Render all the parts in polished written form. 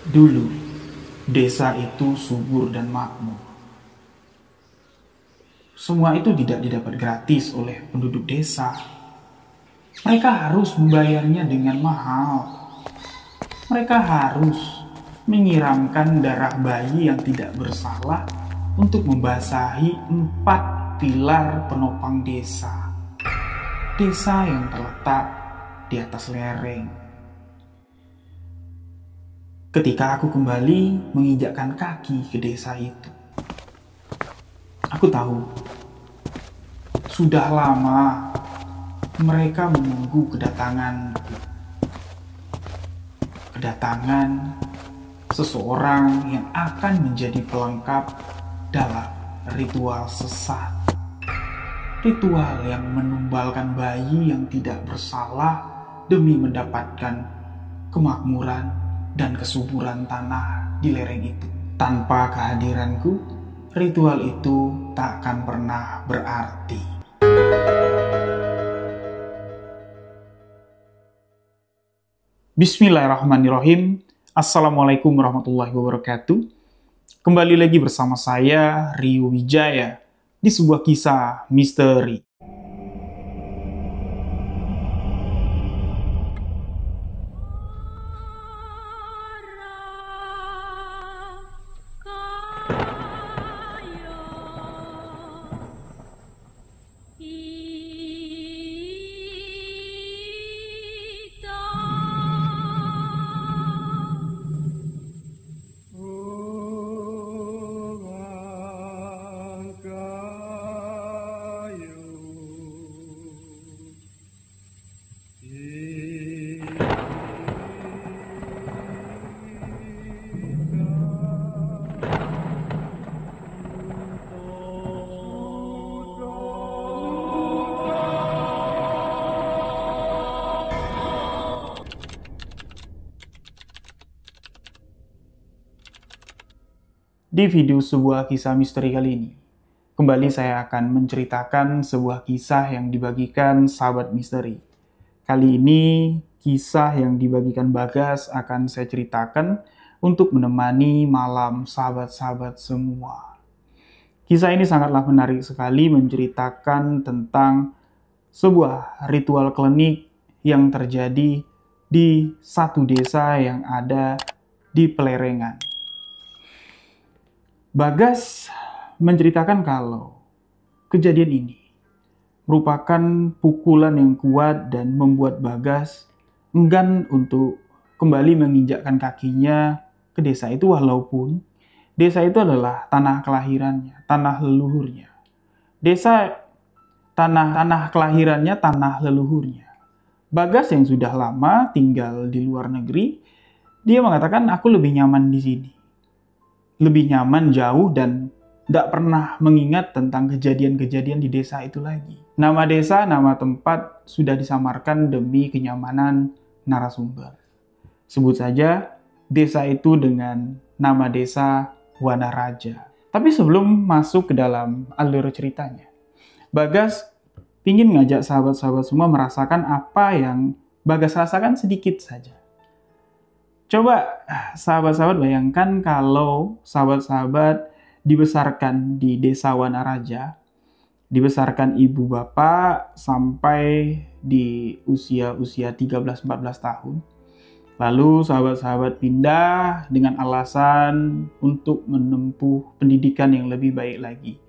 Dulu, desa itu subur dan makmur. Semua itu tidak didapat gratis oleh penduduk desa. Mereka harus membayarnya dengan mahal. Mereka harus menyiramkan darah bayi yang tidak bersalah untuk membasahi 4 pilar penopang desa. Desa yang terletak di atas lereng. Ketika aku kembali menginjakkan kaki ke desa itu, aku tahu sudah lama mereka menunggu kedatanganku. Kedatangan seseorang yang akan menjadi pelengkap dalam ritual sesat. Ritual yang menumbalkan bayi yang tidak bersalah demi mendapatkan kemakmuran dan kesuburan tanah di lereng itu. Tanpa kehadiranku, ritual itu tak akan pernah berarti. Bismillahirrahmanirrahim. Assalamualaikum warahmatullahi wabarakatuh. Kembali lagi bersama saya, Rio Wijaya, di sebuah kisah misteri. Di video sebuah kisah misteri kali ini, kembali saya akan menceritakan sebuah kisah yang dibagikan sahabat misteri. Kali ini, kisah yang dibagikan Bagas akan saya ceritakan untuk menemani malam sahabat-sahabat semua. Kisah ini sangatlah menarik sekali menceritakan tentang sebuah ritual klinik yang terjadi di satu desa yang ada di pelerengan. Bagas menceritakan kalau kejadian ini merupakan pukulan yang kuat dan membuat Bagas enggan untuk kembali menginjakkan kakinya ke desa itu, walaupun desa itu adalah tanah kelahirannya, tanah leluhurnya. Tanah kelahirannya, tanah leluhurnya. Bagas yang sudah lama tinggal di luar negeri, dia mengatakan, aku lebih nyaman di sini. Lebih nyaman jauh dan tidak pernah mengingat tentang kejadian-kejadian di desa itu lagi. Nama desa, nama tempat sudah disamarkan demi kenyamanan narasumber. Sebut saja desa itu dengan nama desa Wanaraja. Tapi sebelum masuk ke dalam alur ceritanya, Bagas ingin ngajak sahabat-sahabat semua merasakan apa yang Bagas rasakan sedikit saja. Coba sahabat-sahabat bayangkan kalau sahabat-sahabat dibesarkan di desa Wanaraja, dibesarkan ibu bapak sampai di usia 13-14 tahun. Lalu sahabat-sahabat pindah dengan alasan untuk menempuh pendidikan yang lebih baik lagi.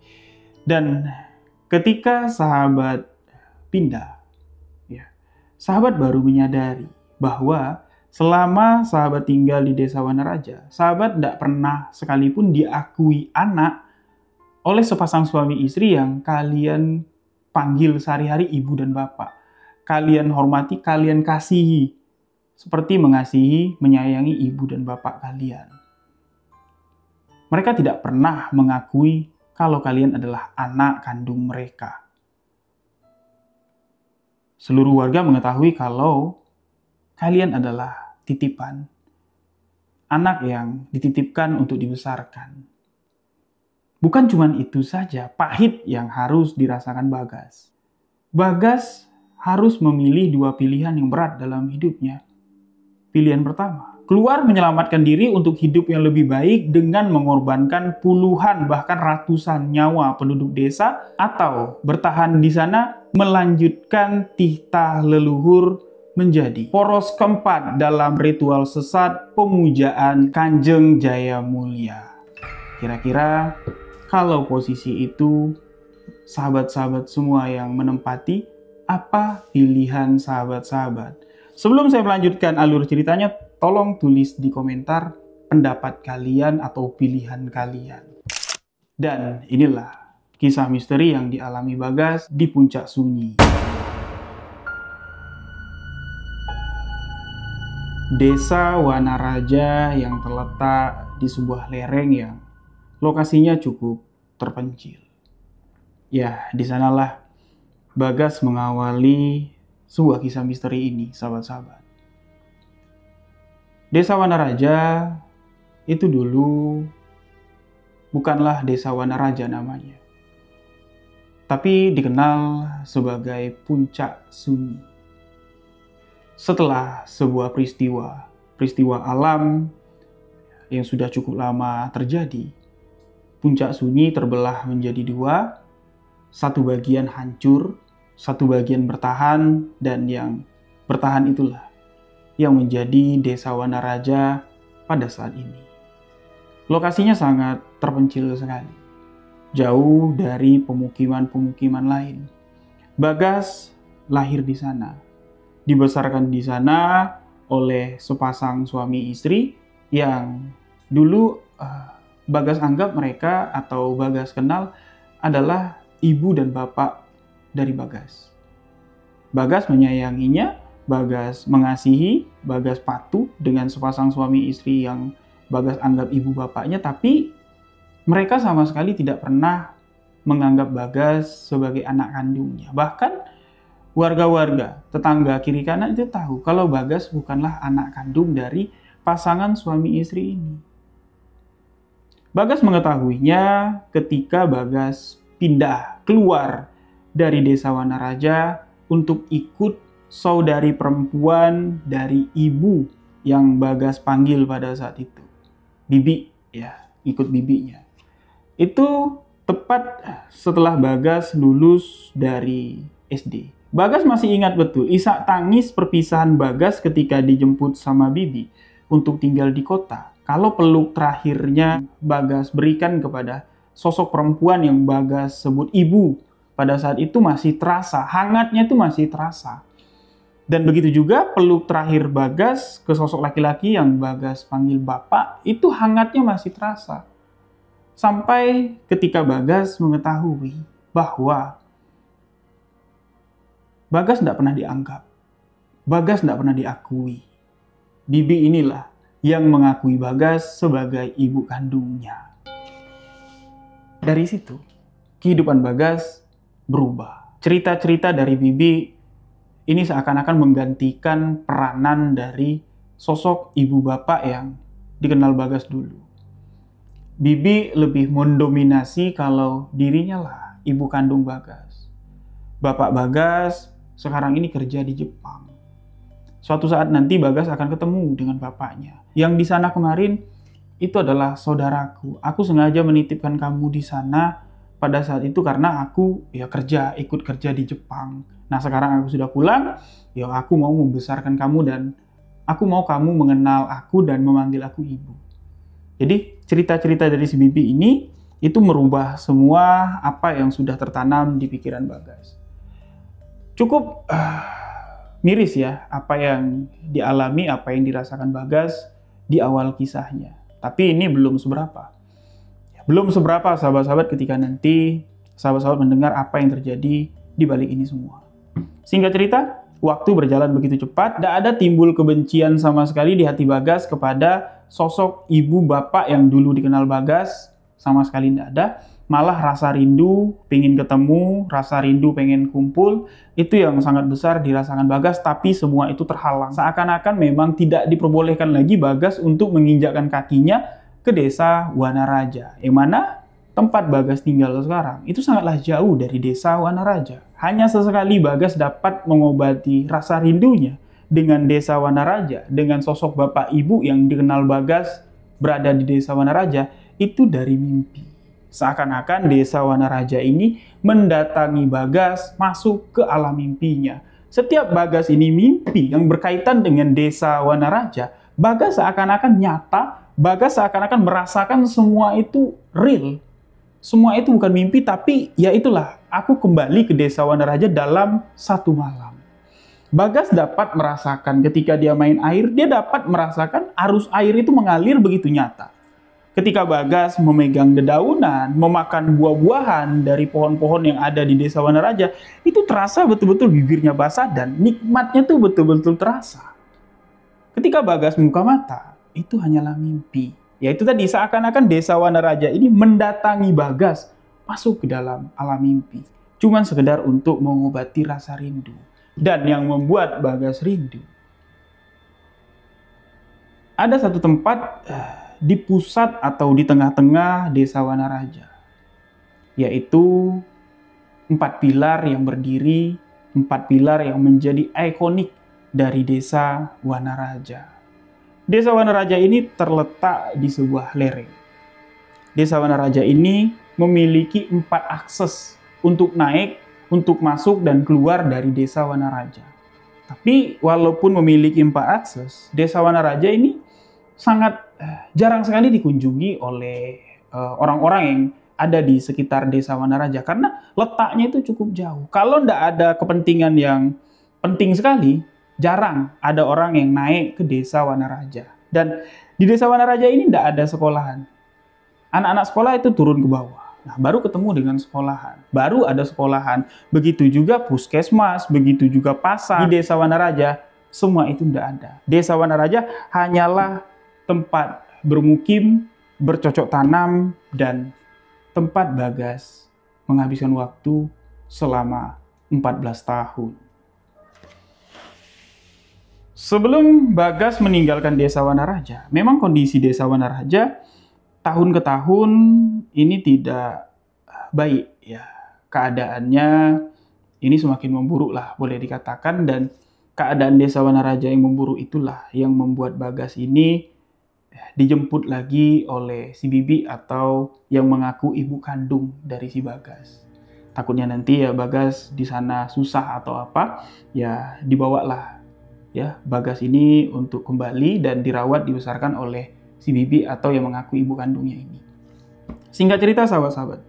Dan ketika sahabat pindah, sahabat baru menyadari bahwa selama sahabat tinggal di desa Wanaraja, sahabat tidak pernah sekalipun diakui anak oleh sepasang suami istri yang kalian panggil sehari-hari ibu dan bapak. Kalian hormati, kalian kasihi, seperti mengasihi, menyayangi ibu dan bapak kalian. Mereka tidak pernah mengakui kalau kalian adalah anak kandung mereka. Seluruh warga mengetahui kalau kalian adalah titipan, anak yang dititipkan untuk dibesarkan. Bukan cuma itu saja, pahit yang harus dirasakan Bagas. Bagas harus memilih 2 pilihan yang berat dalam hidupnya. Pilihan pertama, keluar menyelamatkan diri untuk hidup yang lebih baik dengan mengorbankan puluhan bahkan ratusan nyawa penduduk desa, atau bertahan di sana melanjutkan titah leluhur menjadi poros keempat dalam ritual sesat pemujaan Kanjeng Jayamulya. Kira-kira kalau posisi itu, sahabat-sahabat semua yang menempati, apa pilihan sahabat-sahabat? Sebelum saya melanjutkan alur ceritanya, tolong tulis di komentar pendapat kalian atau pilihan kalian. Dan inilah kisah misteri yang dialami Bagas di Puncak Sunyi. Desa Wanaraja yang terletak di sebuah lereng yang lokasinya cukup terpencil. Ya, di sanalah Bagas mengawali sebuah kisah misteri ini, sahabat-sahabat. Desa Wanaraja itu dulu bukanlah Desa Wanaraja namanya, tapi dikenal sebagai Puncak Sunyi. Setelah sebuah peristiwa alam yang sudah cukup lama terjadi, Puncak Sunyi terbelah menjadi dua. Satu bagian hancur, satu bagian bertahan, dan yang bertahan itulah yang menjadi Desa Wanaraja pada saat ini. Lokasinya sangat terpencil sekali, jauh dari pemukiman-pemukiman lain. Bagas lahir di sana, dibesarkan di sana oleh sepasang suami istri yang dulu Bagas anggap mereka atau Bagas kenal adalah ibu dan bapak dari Bagas. Bagas menyayanginya, Bagas mengasihi, Bagas patuh dengan sepasang suami istri yang Bagas anggap ibu bapaknya, tapi mereka sama sekali tidak pernah menganggap Bagas sebagai anak kandungnya. Bahkan warga-warga, tetangga kiri kanan itu tahu kalau Bagas bukanlah anak kandung dari pasangan suami istri ini. Bagas mengetahuinya ketika Bagas pindah keluar dari Desa Wanaraja untuk ikut saudari perempuan dari ibu yang Bagas panggil pada saat itu. Bibi, ya, ikut bibinya. Itu tepat setelah Bagas lulus dari SD. Bagas masih ingat betul isak tangis perpisahan Bagas ketika dijemput sama bibi untuk tinggal di kota. Kalau peluk terakhirnya Bagas berikan kepada sosok perempuan yang Bagas sebut ibu pada saat itu masih terasa, hangatnya itu masih terasa. Dan begitu juga peluk terakhir Bagas ke sosok laki-laki yang Bagas panggil bapak, itu hangatnya masih terasa. Sampai ketika Bagas mengetahui bahwa Bagas tidak pernah dianggap, Bagas tidak pernah diakui. Bibi inilah yang mengakui Bagas sebagai ibu kandungnya. Dari situ, kehidupan Bagas berubah. Cerita-cerita dari Bibi ini seakan-akan menggantikan peranan dari sosok ibu bapak yang dikenal Bagas dulu. Bibi lebih mendominasi kalau dirinya lah ibu kandung Bagas. Bapak Bagas sekarang ini kerja di Jepang. Suatu saat nanti Bagas akan ketemu dengan bapaknya. Yang di sana kemarin itu adalah saudaraku. Aku sengaja menitipkan kamu di sana pada saat itu karena aku ikut kerja di Jepang. Nah, sekarang aku sudah pulang, ya aku mau membesarkan kamu dan aku mau kamu mengenal aku dan memanggil aku ibu. Jadi, cerita-cerita dari si Bibi ini itu merubah semua apa yang sudah tertanam di pikiran Bagas. Cukup miris ya apa yang dialami, apa yang dirasakan Bagas di awal kisahnya. Tapi ini belum seberapa. Belum seberapa sahabat-sahabat ketika nanti sahabat-sahabat mendengar apa yang terjadi di balik ini semua. Singkat cerita, waktu berjalan begitu cepat, tidak ada timbul kebencian sama sekali di hati Bagas kepada sosok ibu bapak yang dulu dikenal Bagas, sama sekali tidak ada. Malah rasa rindu, pengen ketemu, rasa rindu pengen kumpul, itu yang sangat besar dirasakan Bagas, tapi semua itu terhalang. Seakan-akan memang tidak diperbolehkan lagi Bagas untuk menginjakkan kakinya ke Desa Wanaraja. Yang mana tempat Bagas tinggal sekarang itu sangatlah jauh dari Desa Wanaraja. Hanya sesekali Bagas dapat mengobati rasa rindunya dengan desa Wanaraja, dengan sosok bapak ibu yang dikenal Bagas berada di desa Wanaraja, itu dari mimpi. Seakan-akan desa Wanaraja ini mendatangi Bagas masuk ke alam mimpinya. Setiap Bagas ini mimpi yang berkaitan dengan desa Wanaraja, Bagas seakan-akan nyata, Bagas seakan-akan merasakan semua itu real. Semua itu bukan mimpi, tapi ya itulah, aku kembali ke desa Wanaraja dalam satu malam. Bagas dapat merasakan ketika dia main air, dia dapat merasakan arus air itu mengalir begitu nyata. Ketika Bagas memegang dedaunan, memakan buah-buahan dari pohon-pohon yang ada di desa Wanaraja, itu terasa betul-betul bibirnya basah dan nikmatnya tuh betul-betul terasa. Ketika Bagas membuka mata, itu hanyalah mimpi. Yaitu tadi seakan-akan desa Wanaraja ini mendatangi Bagas masuk ke dalam alam mimpi. Cuman sekedar untuk mengobati rasa rindu. Dan yang membuat Bagas rindu, ada satu tempat di pusat atau di tengah-tengah desa Wanaraja, yaitu 4 pilar yang berdiri, 4 pilar yang menjadi ikonik dari desa Wanaraja. Desa Wanaraja ini terletak di sebuah lereng. Desa Wanaraja ini memiliki 4 akses untuk naik, untuk masuk dan keluar dari desa Wanaraja. Tapi walaupun memiliki 4 akses, desa Wanaraja ini sangat jarang sekali dikunjungi oleh orang-orang yang ada di sekitar desa Wanaraja karena letaknya itu cukup jauh. Kalau tidak ada kepentingan yang penting sekali, jarang ada orang yang naik ke desa Wanaraja. Dan di desa Wanaraja ini tidak ada sekolahan. Anak-anak sekolah itu turun ke bawah. Nah, baru ketemu dengan sekolahan. Baru ada sekolahan. Begitu juga puskesmas, begitu juga pasar. Di desa Wanaraja, semua itu tidak ada. Desa Wanaraja hanyalah tempat bermukim, bercocok tanam, dan tempat Bagas menghabiskan waktu selama 14 tahun. Sebelum Bagas meninggalkan desa Wanaraja, memang kondisi desa Wanaraja tahun ke tahun ini tidak baik ya. Keadaannya ini semakin memburuk lah boleh dikatakan, dan keadaan desa Wanaraja yang memburuk itulah yang membuat Bagas ini dijemput lagi oleh si Bibi atau yang mengaku ibu kandung dari si Bagas. Takutnya nanti ya Bagas di sana susah atau apa, ya dibawalah ya Bagas ini untuk kembali dan dirawat dibesarkan oleh si Bibi atau yang mengaku ibu kandungnya ini. Singkat cerita sahabat-sahabat,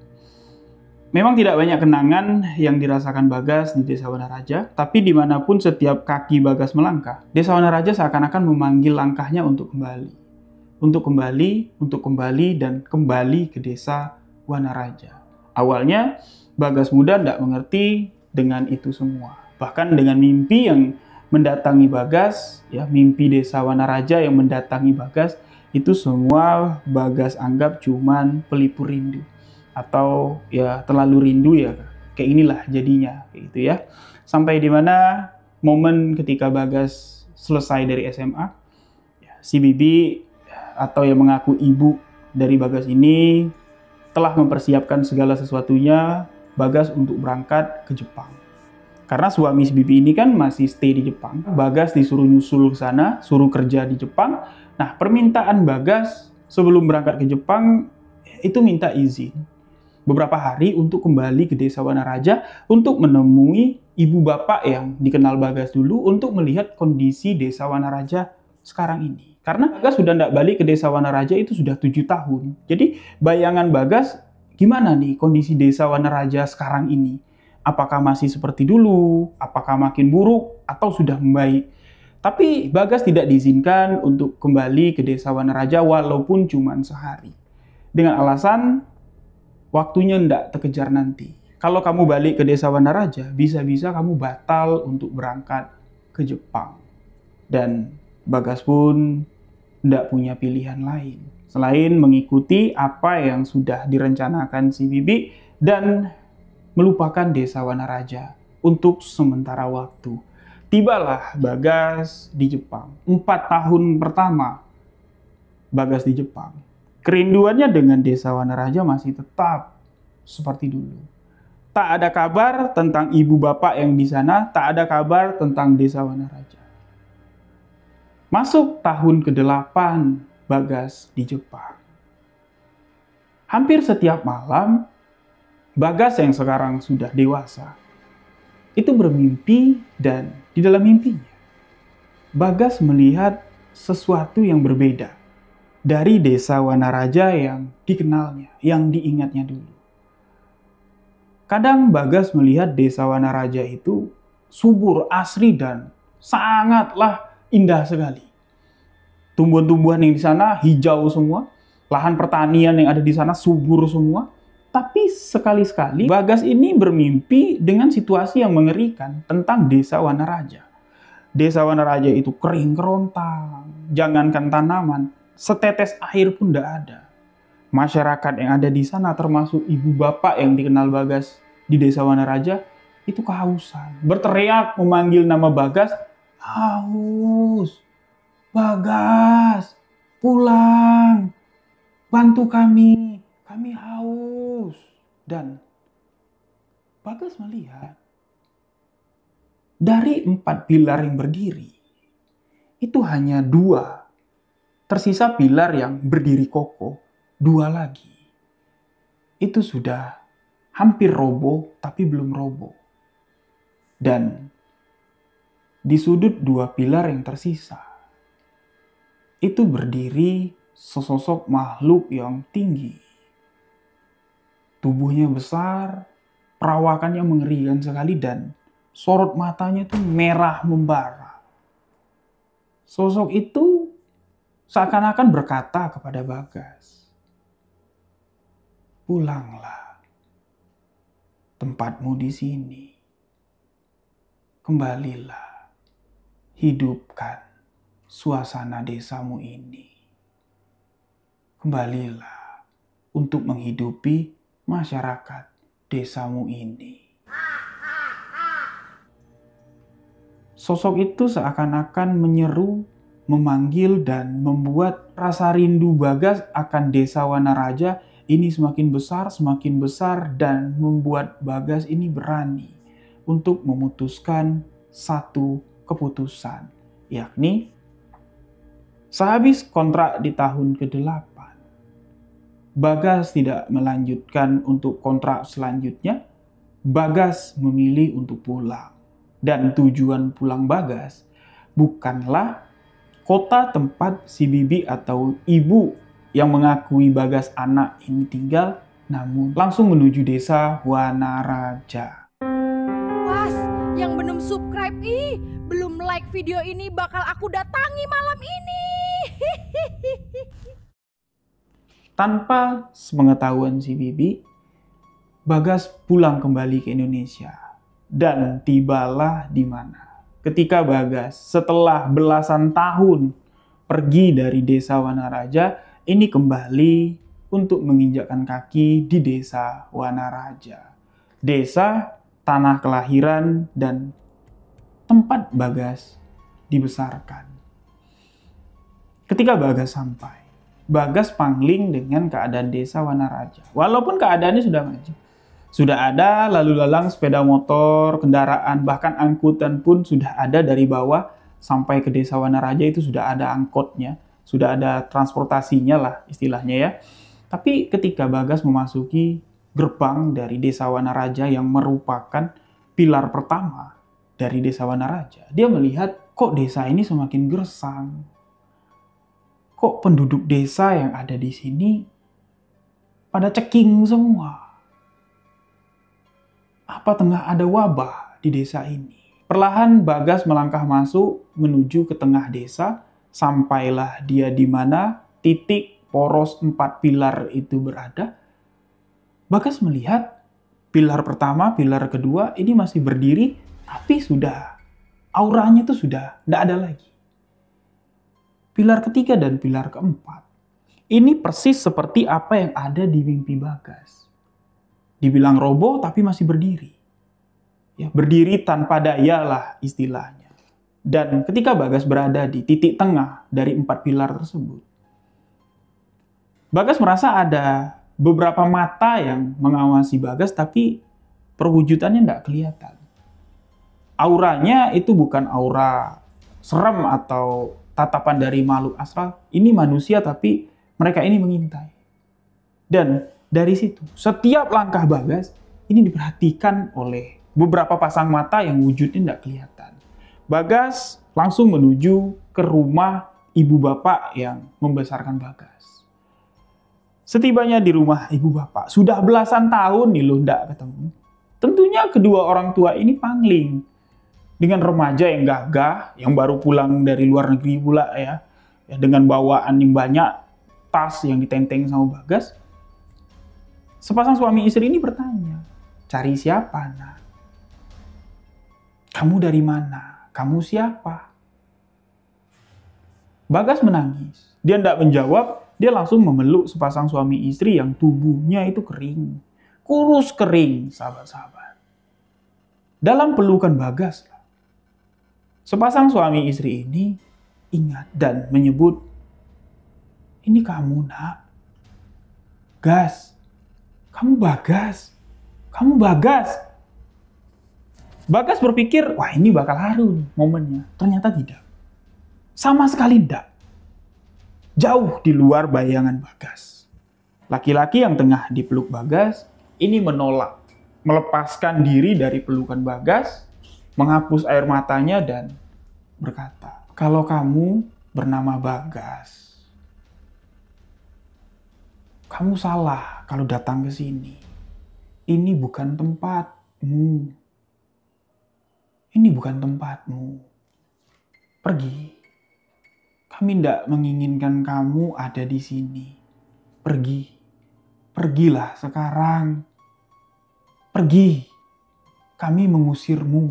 memang tidak banyak kenangan yang dirasakan Bagas di desa Wanaraja, tapi dimanapun setiap kaki Bagas melangkah, desa Wanaraja seakan-akan memanggil langkahnya untuk kembali. Untuk kembali, dan kembali ke desa Wanaraja. Awalnya Bagas muda tidak mengerti dengan itu semua. Bahkan dengan mimpi yang mendatangi Bagas, ya mimpi desa Wanaraja yang mendatangi Bagas, itu semua Bagas anggap cuman pelipur rindu atau ya terlalu rindu ya kayak inilah jadinya kayak gitu ya. Sampai di mana momen ketika Bagas selesai dari SMA, ya, si Bibi atau yang mengaku ibu dari Bagas ini telah mempersiapkan segala sesuatunya Bagas untuk berangkat ke Jepang. Karena suami si Bibi ini kan masih stay di Jepang. Bagas disuruh nyusul ke sana, suruh kerja di Jepang. Nah, permintaan Bagas sebelum berangkat ke Jepang itu minta izin beberapa hari untuk kembali ke desa Wanaraja untuk menemui ibu bapak yang dikenal Bagas dulu untuk melihat kondisi desa Wanaraja sekarang ini. Karena Bagas sudah tidak balik ke desa Wanaraja itu sudah 7 tahun. Jadi bayangan Bagas gimana nih kondisi desa Wanaraja sekarang ini? Apakah masih seperti dulu? Apakah makin buruk? Atau sudah membaik? Tapi Bagas tidak diizinkan untuk kembali ke desa Wanaraja walaupun cuma sehari. Dengan alasan waktunya tidak terkejar nanti. Kalau kamu balik ke desa Wanaraja, bisa-bisa kamu batal untuk berangkat ke Jepang. Dan Bagas pun tidak punya pilihan lain selain mengikuti apa yang sudah direncanakan si Bibi dan melupakan desa Wanaraja untuk sementara waktu. Tibalah Bagas di Jepang. 4 tahun pertama Bagas di Jepang. Kerinduannya dengan desa Wanaraja masih tetap seperti dulu. Tak ada kabar tentang ibu bapak yang di sana, tak ada kabar tentang desa Wanaraja. Masuk tahun ke-8 Bagas di Jepang. Hampir setiap malam, Bagas yang sekarang sudah dewasa, itu bermimpi dan di dalam mimpinya, Bagas melihat sesuatu yang berbeda dari desa Wanaraja yang dikenalnya, yang diingatnya dulu. Kadang Bagas melihat desa Wanaraja itu subur, asri, dan sangatlah indah sekali. Tumbuhan-tumbuhan yang di sana hijau semua, lahan pertanian yang ada di sana subur semua. Tapi sekali-sekali Bagas ini bermimpi dengan situasi yang mengerikan tentang desa Wanaraja. Desa Wanaraja itu kering kerontang, jangankan tanaman, setetes air pun tidak ada. Masyarakat yang ada di sana termasuk ibu bapak yang dikenal Bagas di desa Wanaraja itu kehausan. Berteriak memanggil nama Bagas, "Haus! Bagas! Pulang! Bantu kami! Kami haus!" Dan Bagas melihat dari 4 pilar yang berdiri, itu hanya 2. Tersisa pilar yang berdiri kokoh, 2 lagi. Itu sudah hampir roboh, tapi belum roboh. Dan di sudut 2 pilar yang tersisa, itu berdiri sesosok makhluk yang tinggi. Tubuhnya besar, perawakannya mengerikan sekali, dan sorot matanya itu merah membara. Sosok itu seakan-akan berkata kepada Bagas, "Pulanglah, tempatmu di sini. Kembalilah, hidupkan suasana desamu ini. Kembalilah untuk menghidupi masyarakat desamu ini." Sosok itu seakan-akan menyeru, memanggil, dan membuat rasa rindu Bagas akan desa Wanaraja ini semakin besar, dan membuat Bagas ini berani untuk memutuskan satu keputusan, yakni sehabis kontrak di tahun ke-8, Bagas tidak melanjutkan untuk kontrak selanjutnya. Bagas memilih untuk pulang. Dan tujuan pulang Bagas bukanlah kota tempat si bibi atau ibu yang mengakui Bagas anak ini tinggal, namun langsung menuju desa Wanaraja. Was, yang belum subscribe belum like video ini bakal aku datangi malam ini. Tanpa sepengetahuan si bibi, Bagas pulang kembali ke Indonesia. Dan tibalah di mana ketika Bagas setelah belasan tahun pergi dari desa Wanaraja, ini kembali untuk menginjakkan kaki di desa Wanaraja. Desa, tanah kelahiran, dan tempat Bagas dibesarkan. Ketika Bagas sampai, Bagas pangling dengan keadaan desa Wanaraja. Walaupun keadaannya sudah maju. Sudah ada lalu lalang sepeda motor, kendaraan, bahkan angkutan pun sudah ada dari bawah sampai ke desa Wanaraja itu sudah ada angkotnya, sudah ada transportasinya lah istilahnya ya. Tapi ketika Bagas memasuki gerbang dari desa Wanaraja yang merupakan pilar pertama dari desa Wanaraja, dia melihat kok desa ini semakin gersang. Kok penduduk desa yang ada di sini pada ceking semua. Apa tengah ada wabah di desa ini? Perlahan Bagas melangkah masuk menuju ke tengah desa. Sampailah dia di mana titik poros 4 pilar itu berada. Bagas melihat pilar pertama, pilar kedua ini masih berdiri, tapi sudah auranya itu sudah tidak ada lagi. Pilar ketiga dan pilar keempat ini persis seperti apa yang ada di mimpi Bagas. Dibilang roboh tapi masih berdiri. Ya, berdiri tanpa daya lah istilahnya. Dan ketika Bagas berada di titik tengah dari 4 pilar tersebut, Bagas merasa ada beberapa mata yang mengawasi Bagas, tapi perwujudannya tidak kelihatan. Auranya itu bukan aura serem atau tatapan dari makhluk astral, ini manusia tapi mereka ini mengintai. Dan dari situ, setiap langkah Bagas ini diperhatikan oleh beberapa pasang mata yang wujudnya tidak kelihatan. Bagas langsung menuju ke rumah ibu bapak yang membesarkan Bagas. Setibanya di rumah ibu bapak, sudah belasan tahun nih lo tidak ketemu. Tentunya kedua orang tua ini pangling. Dengan remaja yang gagah, yang baru pulang dari luar negeri pula ya, dengan bawaan yang banyak, tas yang ditenteng sama Bagas. Sepasang suami istri ini bertanya, cari siapa nak? Kamu dari mana? Kamu siapa? Bagas menangis. Dia tidak menjawab, dia langsung memeluk sepasang suami istri yang tubuhnya itu kering. Kurus kering, sahabat-sahabat. Dalam pelukan Bagas, sepasang suami istri ini ingat dan menyebut, ini kamu nak. Gas, kamu Bagas, kamu Bagas. Bagas berpikir, wah ini bakal haru nih momennya. Ternyata tidak. Sama sekali tidak. Jauh di luar bayangan Bagas. Laki-laki yang tengah dipeluk Bagas, ini menolak. Melepaskan diri dari pelukan Bagas, menghapus air matanya dan berkata, kalau kamu bernama Bagas, kamu salah kalau datang ke sini. Ini bukan tempatmu. Ini bukan tempatmu. Pergi. Kami tidak menginginkan kamu ada di sini. Pergi. Pergilah sekarang. Pergi. Kami mengusirmu.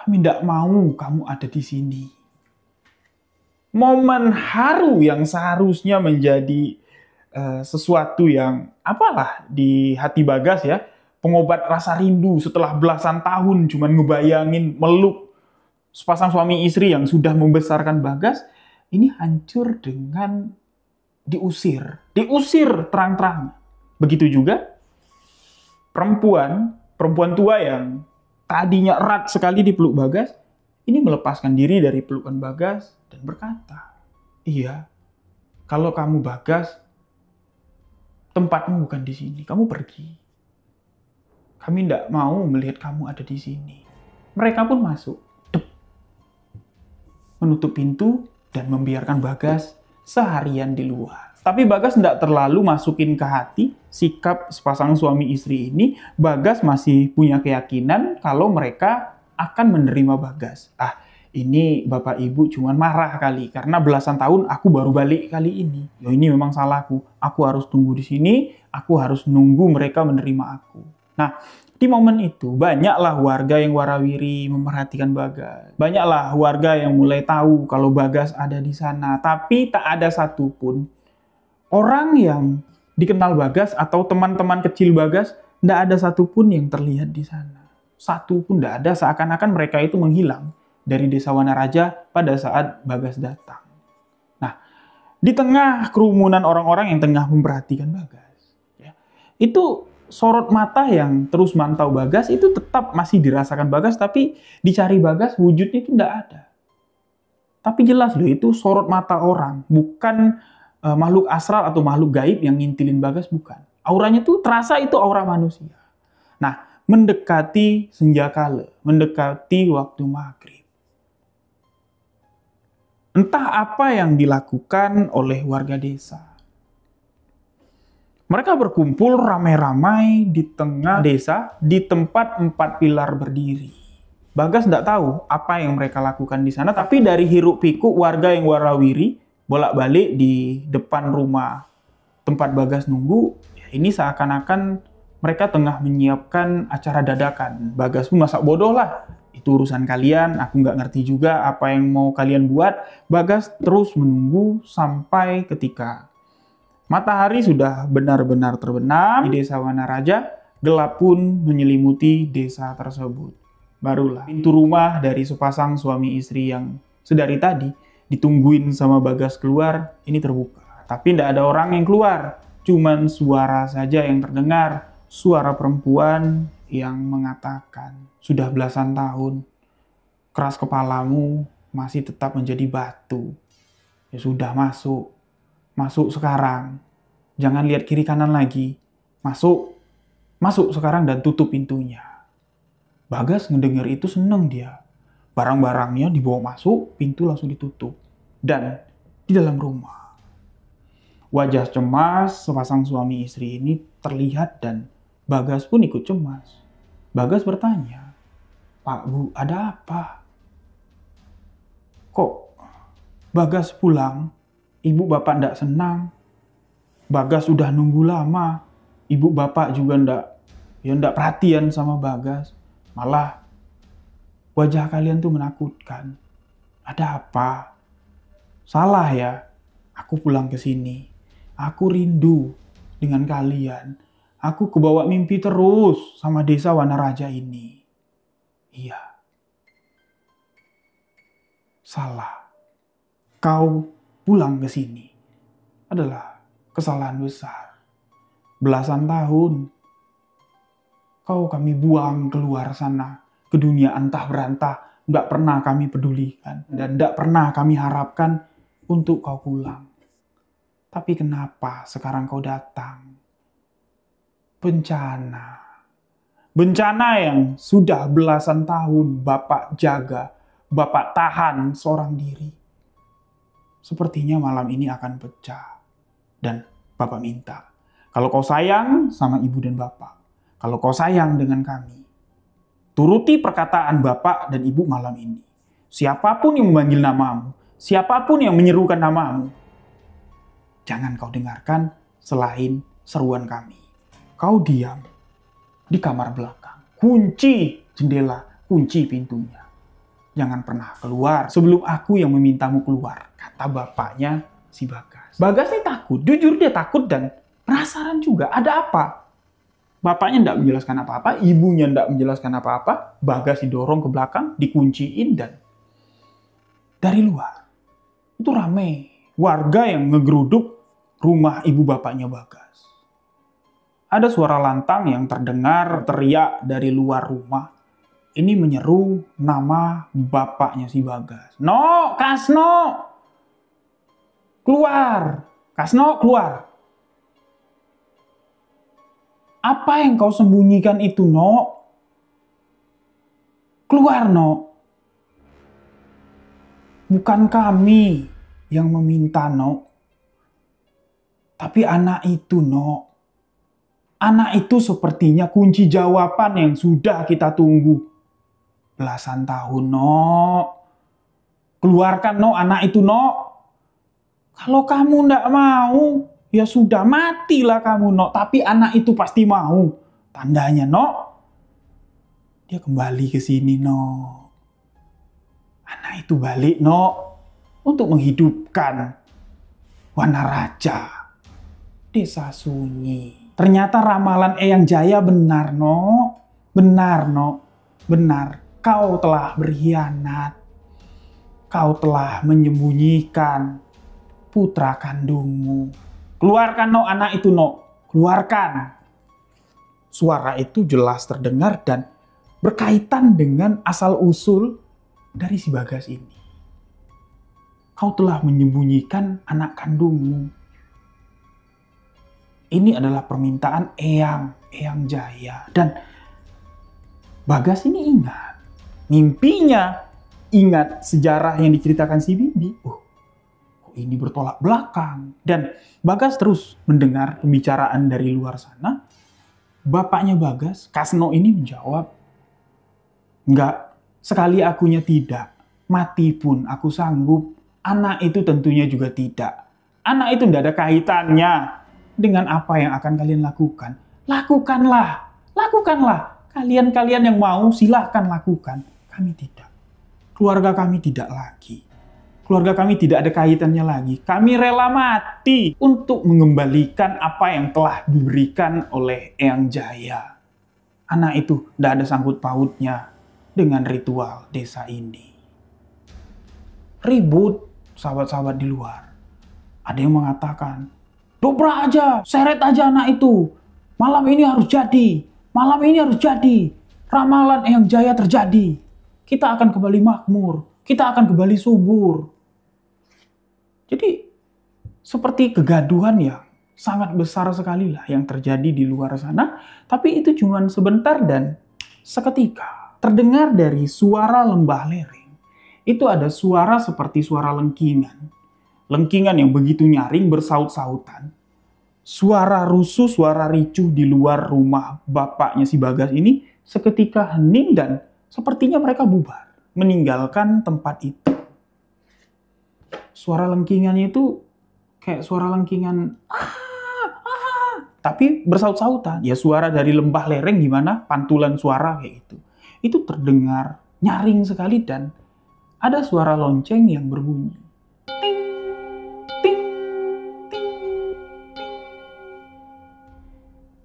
Kami tidak mau kamu ada di sini. Momen haru yang seharusnya menjadi sesuatu yang apalah di hati Bagas ya. Pengobat rasa rindu setelah belasan tahun cuman ngebayangin meluk sepasang suami istri yang sudah membesarkan Bagas. Ini hancur dengan diusir. Diusir terang-terang. Begitu juga perempuan tua yang tadinya erat sekali dipeluk Bagas, ini melepaskan diri dari pelukan Bagas dan berkata, iya, kalau kamu Bagas, tempatmu bukan di sini, kamu pergi. Kami tidak mau melihat kamu ada di sini. Mereka pun masuk, menutup pintu dan membiarkan Bagas seharian di luar. Tapi Bagas tidak terlalu masukin ke hati sikap sepasang suami istri ini. Bagas masih punya keyakinan kalau mereka akan menerima Bagas. Ini bapak ibu cuman marah kali karena belasan tahun aku baru balik kali ini. Ya ini memang salahku. Aku harus tunggu di sini. Aku harus nunggu mereka menerima aku. Nah, di momen itu banyaklah warga yang warawiri memperhatikan Bagas. Banyaklah warga yang mulai tahu kalau Bagas ada di sana. Tapi tak ada satupun orang yang dikenal Bagas atau teman-teman kecil Bagas, tidak ada satupun yang terlihat di sana. Satu pun tidak ada, seakan-akan mereka itu menghilang dari Desa Wanaraja pada saat Bagas datang. Nah, di tengah kerumunan orang-orang yang tengah memperhatikan Bagas, ya, itu sorot mata yang terus mantau Bagas itu tetap masih dirasakan Bagas, tapi dicari Bagas wujudnya itu tidak ada. Tapi jelas loh, itu sorot mata orang, bukan makhluk astral atau makhluk gaib yang ngintilin Bagas, bukan. Auranya tuh terasa itu aura manusia. Nah, mendekati senjakala, mendekati waktu maghrib. Entah apa yang dilakukan oleh warga desa. Mereka berkumpul ramai-ramai di tengah desa, di tempat 4 pilar berdiri. Bagas tidak tahu apa yang mereka lakukan di sana, tapi dari hiruk pikuk warga yang warawiri, bolak-balik di depan rumah tempat Bagas nunggu, ya ini seakan-akan mereka tengah menyiapkan acara dadakan. Bagas pun masak bodoh lah. Itu urusan kalian, aku nggak ngerti juga apa yang mau kalian buat. Bagas terus menunggu sampai ketika matahari sudah benar-benar terbenam di Desa Wanaraja, gelap pun menyelimuti desa tersebut. Barulah pintu rumah dari sepasang suami istri yang sedari tadi ditungguin sama Bagas keluar, ini terbuka. Tapi tidak ada orang yang keluar, cuman suara saja yang terdengar. Suara perempuan yang mengatakan, sudah belasan tahun, keras kepalamu masih tetap menjadi batu. Ya sudah, masuk. Masuk sekarang. Jangan lihat kiri kanan lagi. Masuk. Masuk sekarang dan tutup pintunya. Bagas ngedenger itu seneng dia. Barang-barangnya dibawa masuk, pintu langsung ditutup. Dan di dalam rumah, wajah cemas sepasang suami istri ini terlihat dan Bagas pun ikut cemas. Bagas bertanya, "Pak, Bu, ada apa? Kok Bagas pulang, ibu bapak ndak senang? Bagas udah nunggu lama, ibu bapak juga ndak perhatian sama Bagas. Malah wajah kalian tuh menakutkan. Ada apa? Salah ya, aku pulang ke sini. Aku rindu dengan kalian. Aku kebawa mimpi terus sama desa Wanaraja ini. Iya. Salah. Kau pulang ke sini adalah kesalahan besar. Belasan tahun kau kami buang keluar sana ke dunia antah berantah. Nggak pernah kami pedulikan dan nggak pernah kami harapkan untuk kau pulang. Tapi kenapa sekarang kau datang? Bencana. Bencana yang sudah belasan tahun Bapak jaga, Bapak tahan seorang diri. Sepertinya malam ini akan pecah. Dan Bapak minta, kalau kau sayang sama ibu dan bapak, kalau kau sayang dengan kami, turuti perkataan bapak dan ibu malam ini. Siapapun yang memanggil namamu, siapapun yang menyerukan namamu, jangan kau dengarkan selain seruan kami. Kau diam di kamar belakang, kunci jendela, kunci pintunya. Jangan pernah keluar sebelum aku yang memintamu keluar, kata bapaknya si Bagas. Bagas ini takut, jujur dia takut dan penasaran juga, ada apa? Bapaknya tidak menjelaskan apa-apa, ibunya tidak menjelaskan apa-apa. Bagas didorong ke belakang, dikunciin dan dari luar itu ramai warga yang ngegeruduk rumah ibu bapaknya Bagas. Ada suara lantang yang terdengar teriak dari luar rumah. Ini menyeru nama bapaknya si Bagas. "No, Kasno! Keluar! Kasno, keluar!" "Apa yang kau sembunyikan itu, No? Keluar, No!" "Bukan kami yang meminta, No. Tapi anak itu, No. Anak itu sepertinya kunci jawaban yang sudah kita tunggu belasan tahun, No. Keluarkan, No, anak itu, No. Kalau kamu ndak mau, ya sudah, matilah kamu, No. Tapi anak itu pasti mau. Tandanya, No, dia kembali ke sini, No. Anak itu balik, No, untuk menghidupkan Wanaraja, desa sunyi. Ternyata ramalan Eyang Jaya benar, No. Benar, No. Benar. Kau telah berkhianat. Kau telah menyembunyikan putra kandungmu. Keluarkan, No, anak itu, No. Keluarkan. Suara itu jelas terdengar dan berkaitan dengan asal-usul dari si Bagas ini. Kau telah menyembunyikan anak kandungmu. Ini adalah permintaan Eyang Jaya. Dan Bagas ini ingat mimpinya, ingat sejarah yang diceritakan si Bibi. Kok ini bertolak belakang. Dan Bagas terus mendengar pembicaraan dari luar sana. Bapaknya Bagas, Kasno ini menjawab, "Enggak, sekali akunya tidak. Mati pun aku sanggup. Anak itu tentunya juga tidak. Anak itu tidak ada kaitannya dengan apa yang akan kalian lakukan. Lakukanlah, lakukanlah. Kalian yang mau silahkan lakukan. Kami tidak. Keluarga kami tidak lagi. Keluarga kami tidak ada kaitannya lagi. Kami rela mati untuk mengembalikan apa yang telah diberikan oleh Eyang Jaya. Anak itu tidak ada sangkut pautnya dengan ritual desa ini." Ribut sahabat-sahabat di luar. Ada yang mengatakan, "Dobrak aja, seret aja anak itu. Malam ini harus jadi. Malam ini harus jadi. Ramalan Eyang Jaya terjadi. Kita akan kembali makmur. Kita akan kembali subur." Jadi seperti kegaduhan yang sangat besar sekali lah yang terjadi di luar sana. Tapi itu cuma sebentar dan seketika terdengar dari suara lembah lereng. Itu ada suara seperti suara lengkingan. Lengkingan yang begitu nyaring bersaut-sautan. Suara rusuh, suara ricuh di luar rumah bapaknya si Bagas ini seketika hening dan sepertinya mereka bubar, meninggalkan tempat itu. Suara lengkingannya itu kayak suara lengkingan tapi bersaut-sautan. Ya suara dari lembah lereng gimana, pantulan suara kayak gitu. Itu terdengar nyaring sekali dan ada suara lonceng yang berbunyi.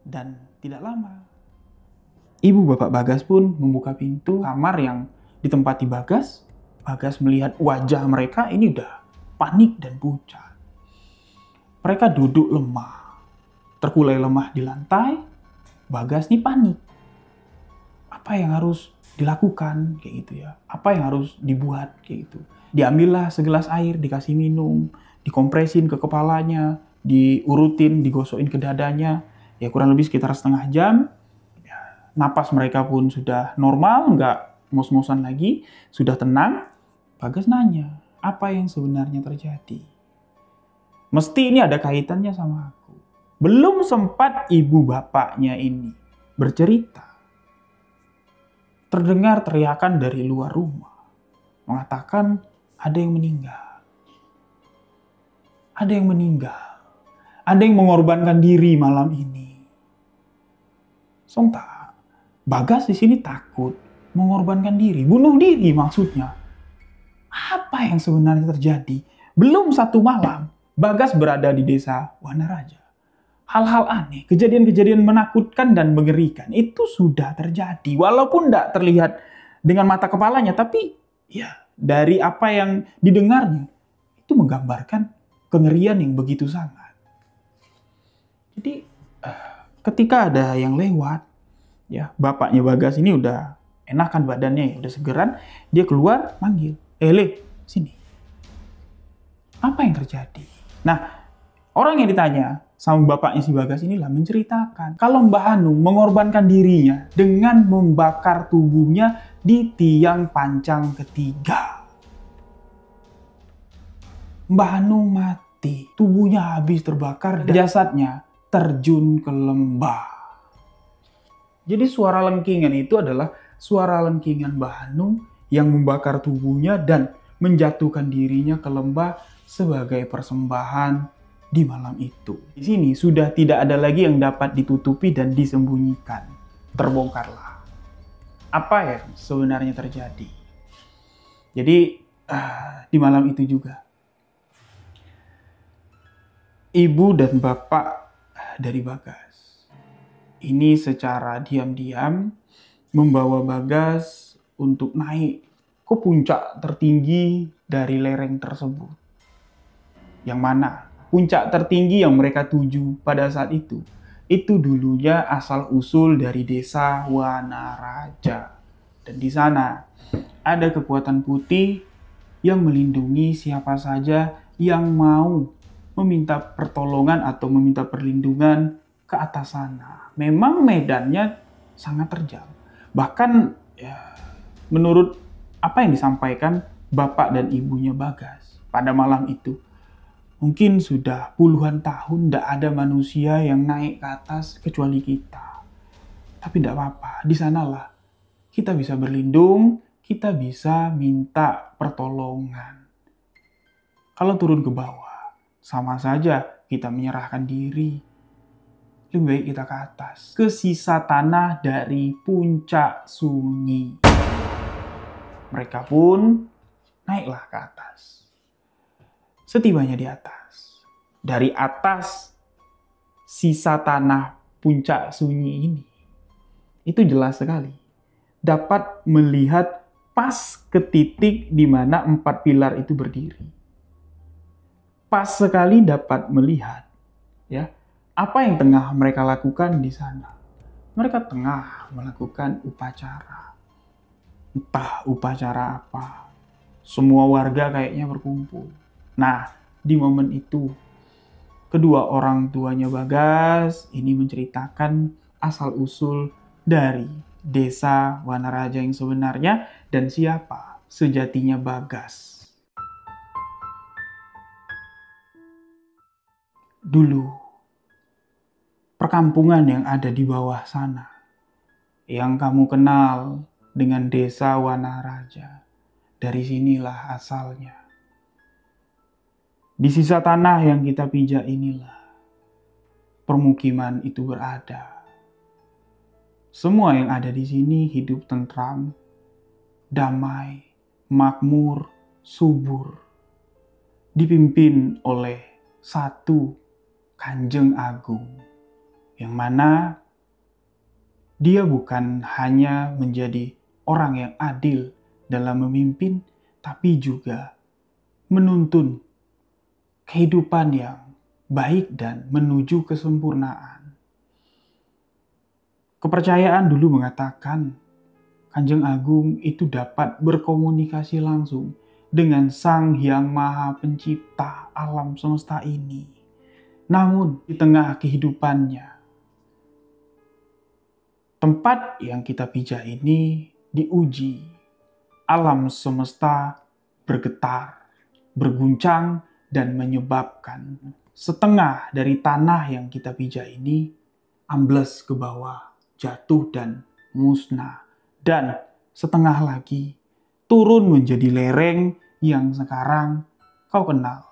Dan tidak lama, ibu bapak Bagas pun membuka pintu kamar yang ditempati Bagas. Bagas melihat wajah mereka ini udah panik dan pucat. Mereka duduk lemah, terkulai lemah di lantai. Bagas nih panik. Apa yang harus dilakukan kayak gitu ya? Apa yang harus dibuat kayak gitu? Diambillah segelas air, dikasih minum, dikompresin ke kepalanya, diurutin, digosokin ke dadanya. Ya kurang lebih sekitar setengah jam. Ya, napas mereka pun sudah normal, nggak ngos-ngosan lagi, sudah tenang. Bagas nanya, apa yang sebenarnya terjadi? Mesti ini ada kaitannya sama aku. Belum sempat ibu bapaknya ini bercerita, terdengar teriakan dari luar rumah, mengatakan ada yang meninggal. Ada yang meninggal. Ada yang mengorbankan diri malam ini. Sontak, Bagas di sini takut mengorbankan diri, bunuh diri maksudnya. Apa yang sebenarnya terjadi? Belum satu malam, Bagas berada di desa Wanaraja. Hal-hal aneh, kejadian-kejadian menakutkan dan mengerikan itu sudah terjadi. Walaupun tidak terlihat dengan mata kepalanya, tapi ya dari apa yang didengarnya, itu menggambarkan kengerian yang begitu sangat. Jadi ketika ada yang lewat, ya bapaknya Bagas ini udah enakan badannya, ya, udah segeran, dia keluar manggil, Le, sini. Apa yang terjadi? Nah, orang yang ditanya sama bapaknya si Bagas inilah menceritakan kalau Mbah Hanung mengorbankan dirinya dengan membakar tubuhnya di tiang pancang ketiga. Mbah Hanung mati, tubuhnya habis terbakar dan jasadnya terjun ke lembah. Jadi suara lengkingan itu adalah suara lengkingan Mbah Hanung yang membakar tubuhnya dan menjatuhkan dirinya ke lembah sebagai persembahan di malam itu. Di sini sudah tidak ada lagi yang dapat ditutupi dan disembunyikan. Terbongkarlah apa yang sebenarnya terjadi. Jadi di malam itu juga ibu dan bapak dari Bagas ini secara diam-diam membawa Bagas untuk naik ke puncak tertinggi dari lereng tersebut. Yang mana puncak tertinggi yang mereka tuju pada saat itu dulunya asal-usul dari desa Wanaraja. Dan di sana ada kekuatan putih yang melindungi siapa saja yang mau meminta pertolongan atau meminta perlindungan ke atas sana. Memang medannya sangat terjal. Bahkan ya, menurut apa yang disampaikan bapak dan ibunya Bagas pada malam itu, mungkin sudah puluhan tahun tidak ada manusia yang naik ke atas kecuali kita. Tapi tidak apa-apa, di sanalah kita bisa berlindung, kita bisa minta pertolongan. Kalau turun ke bawah, sama saja kita menyerahkan diri. Lebih baik kita ke atas, ke sisa tanah dari puncak sunyi. Mereka pun naiklah ke atas. Setibanya di atas, dari atas sisa tanah puncak sunyi ini, itu jelas sekali dapat melihat pas ke titik di mana 4 pilar itu berdiri. Pas sekali dapat melihat ya apa yang tengah mereka lakukan di sana. Mereka tengah melakukan upacara. Entah upacara apa. Semua warga kayaknya berkumpul. Nah, di momen itu. Kedua orang tuanya Bagas ini menceritakan asal-usul dari desa Wanaraja yang sebenarnya dan siapa sejatinya Bagas. Dulu, perkampungan yang ada di bawah sana, yang kamu kenal dengan desa Wanaraja, dari sinilah asalnya. Di sisa tanah yang kita pijak inilah permukiman itu berada. Semua yang ada di sini hidup tentram, damai, makmur, subur. Dipimpin oleh satu Kanjeng Agung, yang mana dia bukan hanya menjadi orang yang adil dalam memimpin, tapi juga menuntun kehidupan yang baik dan menuju kesempurnaan. Kepercayaan dulu mengatakan Kanjeng Agung itu dapat berkomunikasi langsung dengan Sang Hyang Maha Pencipta alam semesta ini. Namun di tengah kehidupannya, tempat yang kita pijak ini diuji. Alam semesta bergetar, berguncang, dan menyebabkan setengah dari tanah yang kita pijak ini ambles ke bawah, jatuh dan musnah. Dan setengah lagi turun menjadi lereng yang sekarang kau kenal.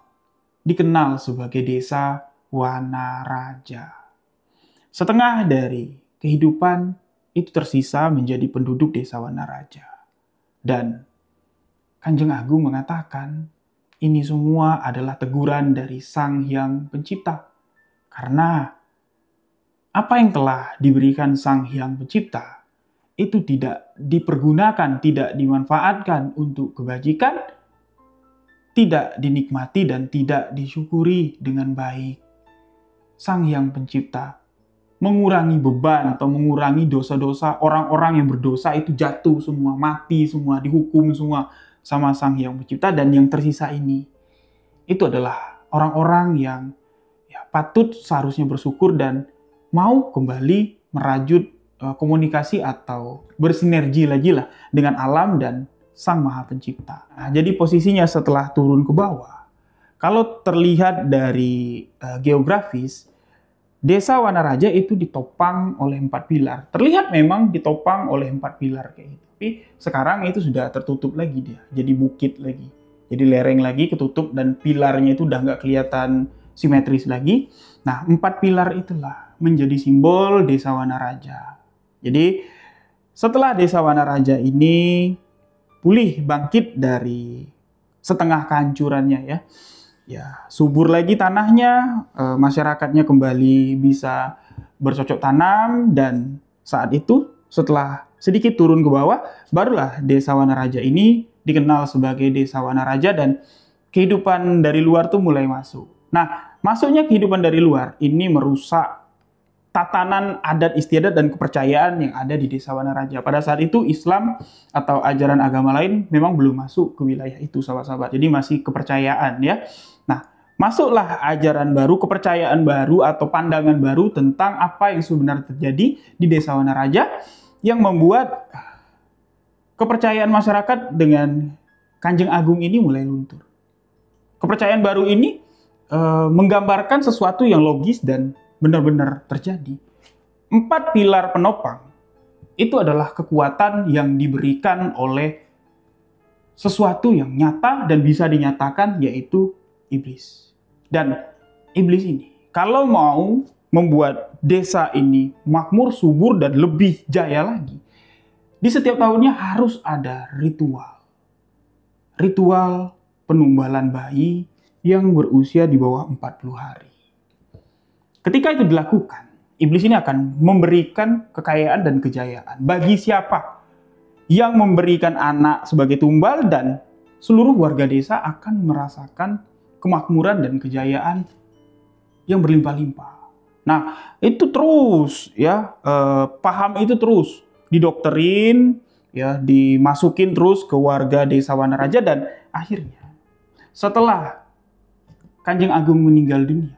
Dikenal sebagai desa Wanaraja. Setengah dari kehidupan itu tersisa menjadi penduduk desa Wanaraja. Dan Kanjeng Agung mengatakan, ini semua adalah teguran dari Sang Hyang Pencipta. Karena apa yang telah diberikan Sang Hyang Pencipta itu tidak dipergunakan, tidak dimanfaatkan untuk kebajikan, tidak dinikmati dan tidak disyukuri dengan baik. Sang Hyang Pencipta mengurangi beban atau mengurangi dosa-dosa orang-orang yang berdosa itu jatuh semua, mati semua, dihukum semua sama Sang Hyang Pencipta, dan yang tersisa ini itu adalah orang-orang yang patut seharusnya bersyukur dan mau kembali merajut komunikasi atau bersinergi lagi lah dengan alam dan Sang Maha Pencipta. Nah, jadi posisinya setelah turun ke bawah, kalau terlihat dari geografis, desa Wanaraja itu ditopang oleh 4 pilar. Terlihat memang ditopang oleh 4 pilar kayak gitu. Tapi sekarang itu sudah tertutup lagi dia. Jadi bukit lagi. Jadi lereng lagi, ketutup, dan pilarnya itu udah nggak kelihatan simetris lagi. Nah, 4 pilar itulah menjadi simbol desa Wanaraja. Jadi setelah desa Wanaraja ini pulih bangkit dari setengah kehancurannya ya subur lagi tanahnya, masyarakatnya kembali bisa bercocok tanam, dan saat itu setelah sedikit turun ke bawah, barulah desa Wanaraja ini dikenal sebagai desa Wanaraja dan kehidupan dari luar tuh mulai masuk. Nah, masuknya kehidupan dari luar ini merusak tatanan adat istiadat dan kepercayaan yang ada di desa Wanaraja. Pada saat itu Islam atau ajaran agama lain memang belum masuk ke wilayah itu, sahabat-sahabat. Jadi masih kepercayaan ya. Nah, masuklah ajaran baru, kepercayaan baru atau pandangan baru tentang apa yang sebenarnya terjadi di desa Wanaraja yang membuat kepercayaan masyarakat dengan Kanjeng Agung ini mulai luntur. Kepercayaan baru ini menggambarkan sesuatu yang logis dan benar-benar terjadi. 4 pilar penopang itu adalah kekuatan yang diberikan oleh sesuatu yang nyata dan bisa dinyatakan, yaitu iblis. Dan iblis ini kalau mau membuat desa ini makmur, subur, dan lebih jaya lagi, di setiap tahunnya harus ada ritual. Ritual penumbalan bayi yang berusia di bawah 40 hari. Ketika itu dilakukan, iblis ini akan memberikan kekayaan dan kejayaan bagi siapa yang memberikan anak sebagai tumbal, dan seluruh warga desa akan merasakan kemakmuran dan kejayaan yang berlimpah-limpah. Nah, itu terus paham itu terus didokterin, dimasukin terus ke warga desa Wanaraja, dan akhirnya setelah Kanjeng Agung meninggal dunia,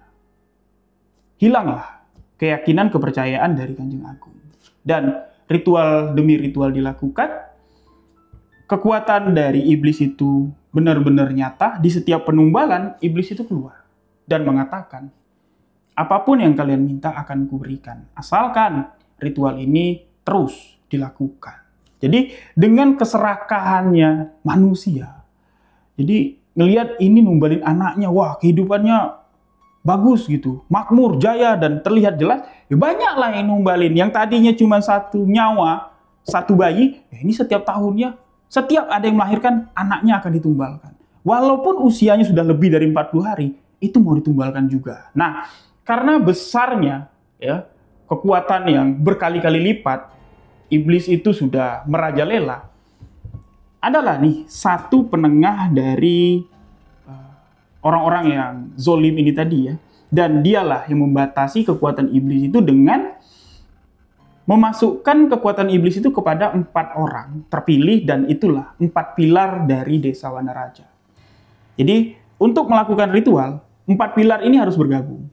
hilanglah keyakinan kepercayaan dari Kanjeng Agung. Dan ritual demi ritual dilakukan, kekuatan dari iblis itu benar-benar nyata. Di setiap penumbalan, iblis itu keluar dan mengatakan, apapun yang kalian minta akan kuberikan, asalkan ritual ini terus dilakukan. Jadi dengan keserakahannya manusia, jadi ngelihat ini numbalin anaknya, wah kehidupannya bagus gitu, makmur, jaya, dan terlihat jelas, ya banyaklah yang numbalin. Yang tadinya cuma satu nyawa, satu bayi, ya ini setiap tahunnya, setiap ada yang melahirkan, anaknya akan ditumbalkan. Walaupun usianya sudah lebih dari 40 hari, itu mau ditumbalkan juga. Nah, karena besarnya ya kekuatan yang berkali-kali lipat, iblis itu sudah merajalela. Adalah nih satu penengah dari orang-orang yang zolim ini tadi ya. Dan dialah yang membatasi kekuatan iblis itu dengan memasukkan kekuatan iblis itu kepada 4 orang terpilih, dan itulah 4 pilar dari Desa Wanaraja. Jadi untuk melakukan ritual, 4 pilar ini harus bergabung.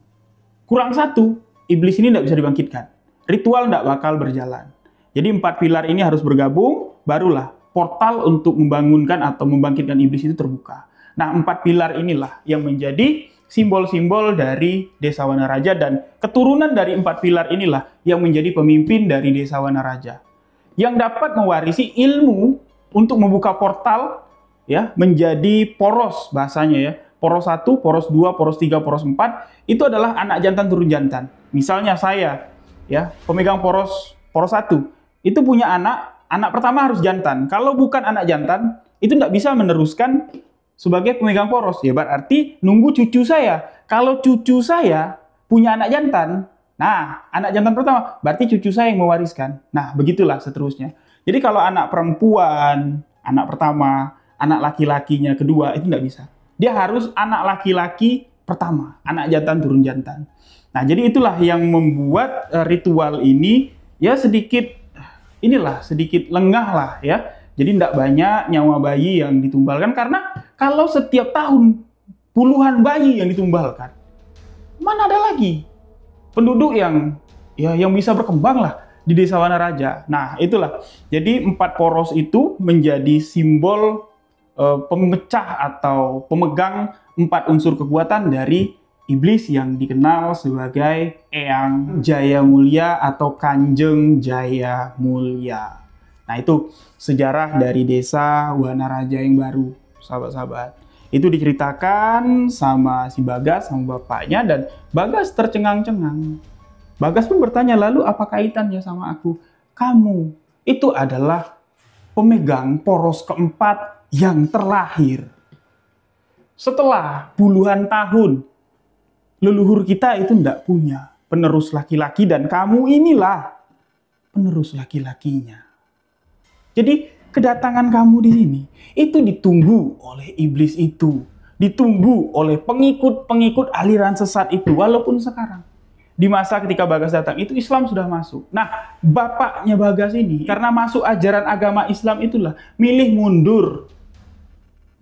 Kurang satu, iblis ini tidak bisa dibangkitkan. Ritual tidak bakal berjalan. Jadi 4 pilar ini harus bergabung, barulah portal untuk membangunkan atau membangkitkan iblis itu terbuka. Nah, 4 pilar inilah yang menjadi simbol-simbol dari Desa Wanaraja, dan keturunan dari 4 pilar inilah yang menjadi pemimpin dari Desa Wanaraja. Yang dapat mewarisi ilmu untuk membuka portal ya menjadi poros, bahasanya ya. Poros 1, poros 2, poros 3, poros 4 itu adalah anak jantan turun jantan. Misalnya saya ya, pemegang poros 1 itu punya anak pertama harus jantan. Kalau bukan anak jantan, itu tidak bisa meneruskan sebagai pemegang poros. Ya berarti nunggu cucu saya. Kalau cucu saya punya anak jantan, nah anak jantan pertama, berarti cucu saya yang mewariskan. Nah begitulah seterusnya. Jadi kalau anak perempuan, anak pertama, anak laki-lakinya kedua, itu tidak bisa. Dia harus anak laki-laki pertama, anak jantan turun jantan. Nah jadi itulah yang membuat ritual ini ya sedikit lengah lah ya. Jadi tidak banyak nyawa bayi yang ditumbalkan, karena kalau setiap tahun puluhan bayi yang ditumbalkan, mana ada lagi penduduk yang bisa berkembang lah di Desa Wanaraja. Nah itulah, jadi 4 poros itu menjadi simbol pemecah atau pemegang 4 unsur kekuatan dari iblis yang dikenal sebagai Eyang Jaya Mulia atau Kanjeng Jaya Mulia. Nah itu sejarah dari Desa Wanaraja yang baru, sahabat-sahabat. Itu diceritakan sama si Bagas, sama bapaknya, dan Bagas tercengang-cengang. Bagas pun bertanya, lalu apa kaitannya sama aku? Kamu itu adalah pemegang poros keempat yang terlahir. Setelah puluhan tahun, leluhur kita itu tidak punya penerus laki-laki, dan kamu inilah penerus laki-lakinya. Jadi kedatangan kamu di sini itu ditunggu oleh iblis itu, ditunggu oleh pengikut-pengikut aliran sesat itu. Walaupun sekarang di masa ketika Bagas datang itu Islam sudah masuk. Nah, bapaknya Bagas ini karena masuk ajaran agama Islam itulah milih mundur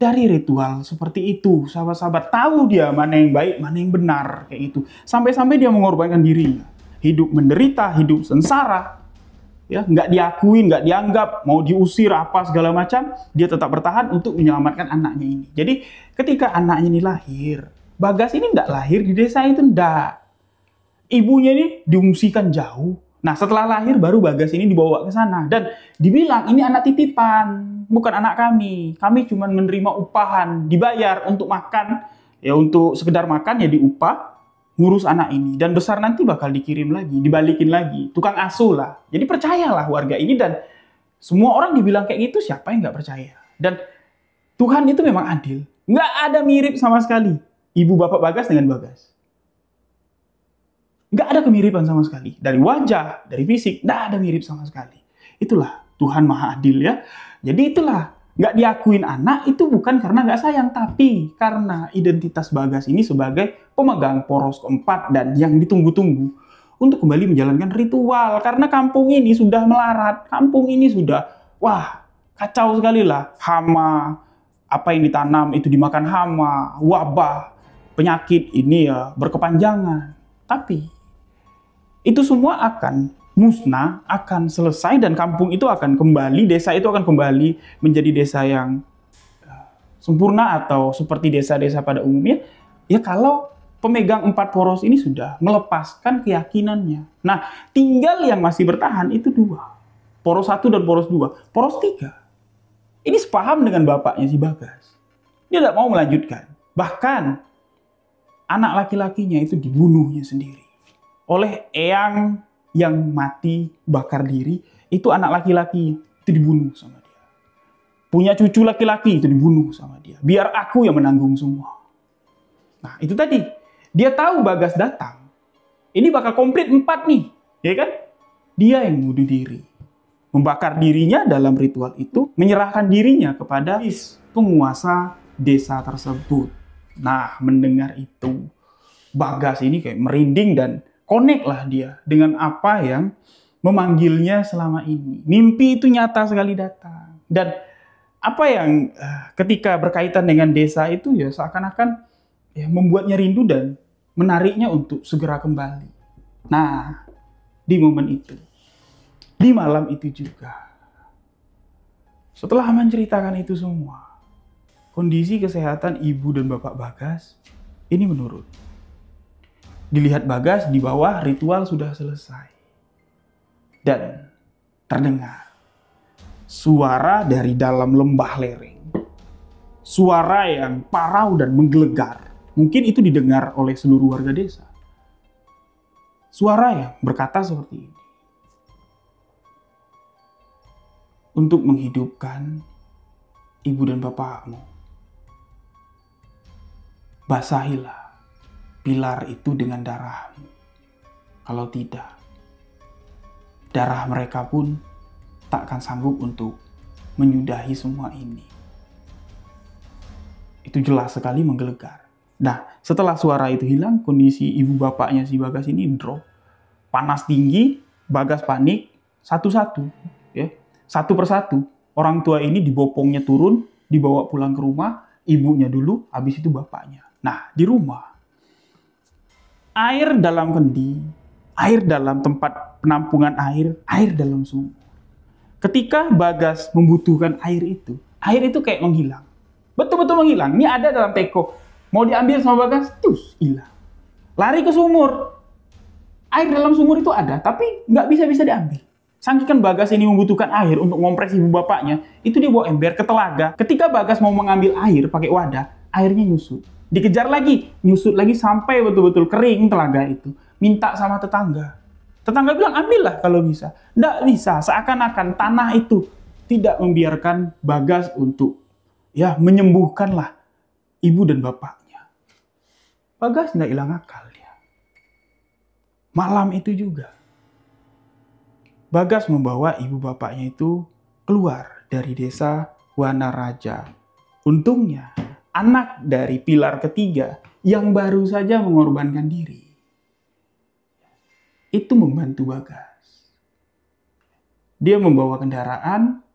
dari ritual seperti itu. Sahabat-sahabat, tahu dia mana yang baik, mana yang benar kayak itu. Sampai-sampai dia mengorbankan dirinya. Hidup menderita, hidup sengsara. Ya, nggak diakuin, nggak dianggap, mau diusir apa segala macam, dia tetap bertahan untuk menyelamatkan anaknya ini. Jadi ketika anaknya ini lahir, Bagas ini nggak lahir di desa itu, nggak. Ibunya ini diungsikan jauh. Nah setelah lahir baru Bagas ini dibawa ke sana, dan dibilang ini anak titipan, bukan anak kami. Kami cuma menerima upahan, dibayar untuk makan, ya untuk sekedar makan ya diupah, ngurus anak ini, dan besar nanti bakal dikirim lagi, dibalikin lagi, tukang asuh lah. Jadi percayalah warga ini, dan semua orang dibilang kayak gitu, siapa yang nggak percaya? Dan Tuhan itu memang adil, nggak ada mirip sama sekali ibu bapak Bagas dengan Bagas. Nggak ada kemiripan sama sekali, dari wajah, dari fisik, nggak ada mirip sama sekali. Itulah Tuhan Maha Adil ya. Jadi itulah, nggak diakuin anak itu bukan karena nggak sayang, tapi karena identitas Bagas ini sebagai pemegang poros keempat dan yang ditunggu-tunggu untuk kembali menjalankan ritual. Karena kampung ini sudah melarat, kampung ini sudah, wah kacau sekali lah. Hama, apa yang ditanam itu dimakan hama, wabah, penyakit ini ya berkepanjangan. Tapi itu semua akan musnah, akan selesai, dan kampung itu akan kembali, desa itu akan kembali menjadi desa yang sempurna atau seperti desa-desa pada umumnya, ya kalau pemegang 4 poros ini sudah melepaskan keyakinannya. Nah, tinggal yang masih bertahan itu 2. Poros 1 dan poros 2. Poros 3. Ini sepaham dengan bapaknya si Bagas. Dia tidak mau melanjutkan. Bahkan, anak laki-lakinya itu dibunuhnya sendiri. Oleh eyang yang mati bakar diri, itu anak laki-laki itu dibunuh sama dia. Punya cucu laki-laki itu dibunuh sama dia. Biar aku yang menanggung semua. Nah, itu tadi. Dia tahu Bagas datang. Ini bakal komplit 4 nih. Ya kan? Dia yang bunuh diri. Membakar dirinya dalam ritual itu. Menyerahkan dirinya kepada penguasa desa tersebut. Nah, mendengar itu, Bagas ini kayak merinding dan connect lah dia dengan apa yang memanggilnya selama ini. Mimpi itu nyata sekali datang. Dan apa yang ketika berkaitan dengan desa itu ya seakan-akan ya membuatnya rindu dan menariknya untuk segera kembali. Nah, di momen itu, di malam itu juga, setelah menceritakan itu semua, kondisi kesehatan ibu dan bapak Bagas ini menurun. Dilihat Bagas di bawah ritual sudah selesai. Dan terdengar suara dari dalam lembah lereng. Suara yang parau dan menggelegar. Mungkin itu didengar oleh seluruh warga desa. Suara yang berkata seperti ini. Untuk menghidupkan ibu dan bapakmu, basahilah pilar itu dengan darahmu. Kalau tidak, darah mereka pun tak akan sanggup untuk menyudahi semua ini. Itu jelas sekali menggelegar. Nah, setelah suara itu hilang, kondisi ibu bapaknya si Bagas ini drop. Panas tinggi, Bagas panik, satu-satu. Ya, satu persatu. Orang tua ini dibopongnya turun, dibawa pulang ke rumah, ibunya dulu, habis itu bapaknya. Nah, di rumah, air dalam kendi, air dalam tempat penampungan air dalam sumur. Ketika Bagas membutuhkan air itu kayak menghilang. Betul-betul menghilang. Ini ada dalam teko. Mau diambil sama Bagas, terus hilang. Lari ke sumur. Air dalam sumur itu ada, tapi nggak bisa diambil. Saking Bagas ini membutuhkan air untuk ngompres ibu bapaknya, itu dia bawa ember ke telaga. Ketika Bagas mau mengambil air pakai wadah, airnya nyusut. Dikejar lagi, nyusut lagi sampai betul-betul kering telaga itu. Minta sama tetangga. Tetangga bilang, ambillah kalau bisa. Nggak bisa, seakan-akan tanah itu tidak membiarkan Bagas untuk ya menyembuhkanlah ibu dan bapaknya. Bagas nggak hilang akal dia. Malam itu juga, Bagas membawa ibu bapaknya itu keluar dari desa Wanaraja. Untungnya, anak dari pilar ketiga yang baru saja mengorbankan diri itu membantu Bagas. Dia membawa kendaraan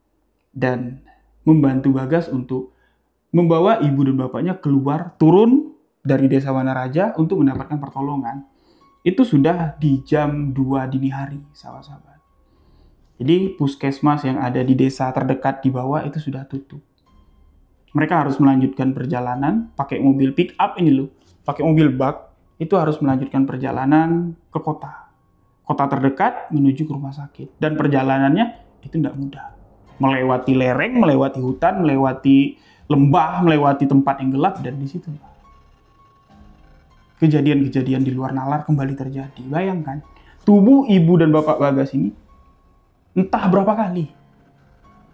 dan membantu Bagas untuk membawa ibu dan bapaknya keluar, turun dari desa Wanaraja untuk mendapatkan pertolongan. Itu sudah di jam 2 dini hari, sahabat-sahabat. Jadi puskesmas yang ada di desa terdekat di bawah itu sudah tutup. Mereka harus melanjutkan perjalanan pakai mobil pick up ini loh, pakai mobil bak, itu harus melanjutkan perjalanan ke kota terdekat menuju ke rumah sakit. Dan perjalanannya itu tidak mudah. Melewati lereng, melewati hutan, melewati lembah, melewati tempat yang gelap, dan di situ kejadian-kejadian di luar nalar kembali terjadi. Bayangkan, tubuh ibu dan bapak Bagas ini entah berapa kali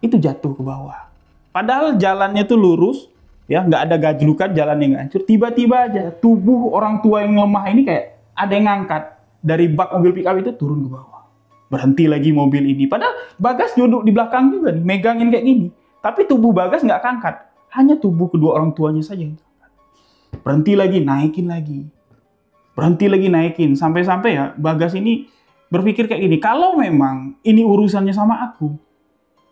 itu jatuh ke bawah. Padahal jalannya itu lurus, ya nggak ada gajlukan, jalan yang hancur. Tiba-tiba aja tubuh orang tua yang lemah ini kayak ada yang ngangkat dari bak mobil pick up itu turun ke bawah. Berhenti lagi mobil ini. Padahal Bagas duduk di belakang juga nih, megangin kayak gini. Tapi tubuh Bagas nggak keangkat. Hanya tubuh kedua orang tuanya saja yang terangkat. Berhenti lagi, naikin lagi. Berhenti lagi, naikin. Sampai-sampai ya Bagas ini berpikir kayak gini. Kalau memang ini urusannya sama aku,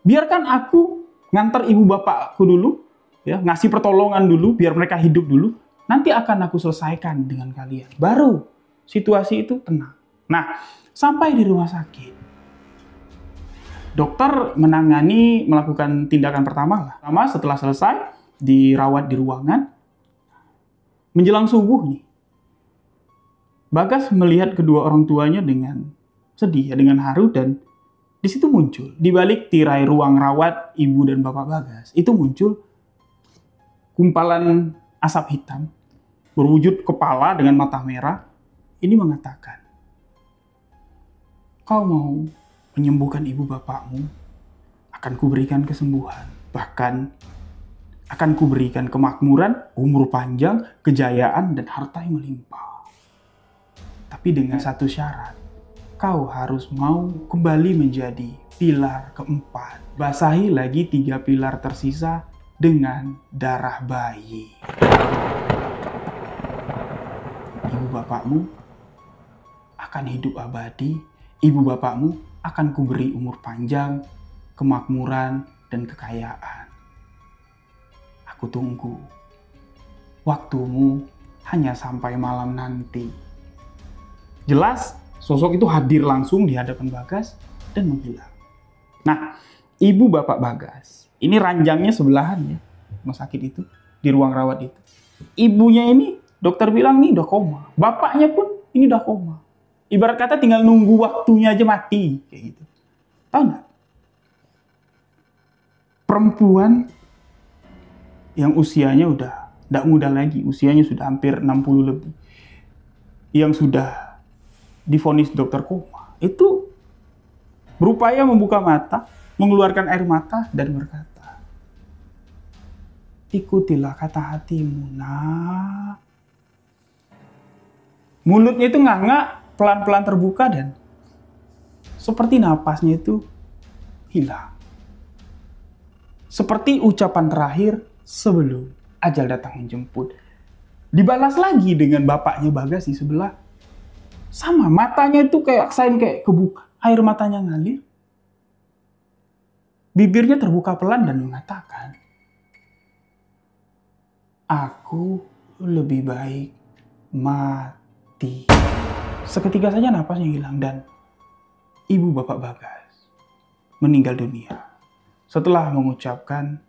biarkan aku ngantar ibu bapakku dulu, ya, ngasih pertolongan dulu, biar mereka hidup dulu. nanti akan aku selesaikan dengan kalian. Baru situasi itu tenang. Nah, sampai di rumah sakit, dokter melakukan tindakan pertama lah. Pertama, setelah selesai, dirawat di ruangan. Menjelang subuh nih, Bagas melihat kedua orang tuanya dengan sedih, dengan haru, dan di situ muncul, di balik tirai ruang rawat ibu dan bapak Bagas, itu muncul gumpalan asap hitam, berwujud kepala dengan mata merah. Ini mengatakan, kau mau menyembuhkan ibu bapakmu, akan kuberikan kesembuhan. Bahkan akan kuberikan kemakmuran, umur panjang, kejayaan, dan harta yang melimpah. Tapi dengan satu syarat, kau harus mau kembali menjadi pilar keempat. Basahi lagi 3 pilar tersisa dengan darah bayi. Ibu bapakmu akan hidup abadi, ibu bapakmu akan kuberi umur panjang, kemakmuran, dan kekayaan. Aku tunggu. Waktumu hanya sampai malam nanti. Jelas, sosok itu hadir langsung di hadapan Bagas dan menghilang. Nah, ibu bapak Bagas, ini ranjangnya sebelahan ya, rumah sakit itu, di ruang rawat itu. Ibunya ini, dokter bilang nih udah koma. Bapaknya pun ini udah koma. Ibarat kata tinggal nunggu waktunya aja mati, kayak gitu. Tahu nggak? Perempuan yang usianya udah tidak muda lagi, usianya sudah hampir 60 lebih, yang sudah divonis dokter koma, itu berupaya membuka mata, mengeluarkan air mata, dan berkata, ikutilah kata hatimu, nak. Mulutnya itu nganga, pelan-pelan terbuka, dan seperti napasnya itu hilang. Seperti ucapan terakhir sebelum ajal datang menjemput. Dibalas lagi dengan bapaknya Bagas di sebelah. Sama, matanya itu kayak kebuka. Air matanya ngalir. Bibirnya terbuka pelan dan mengatakan, aku lebih baik mati. Seketika saja napasnya hilang dan ibu bapak Bagas meninggal dunia. Setelah mengucapkan,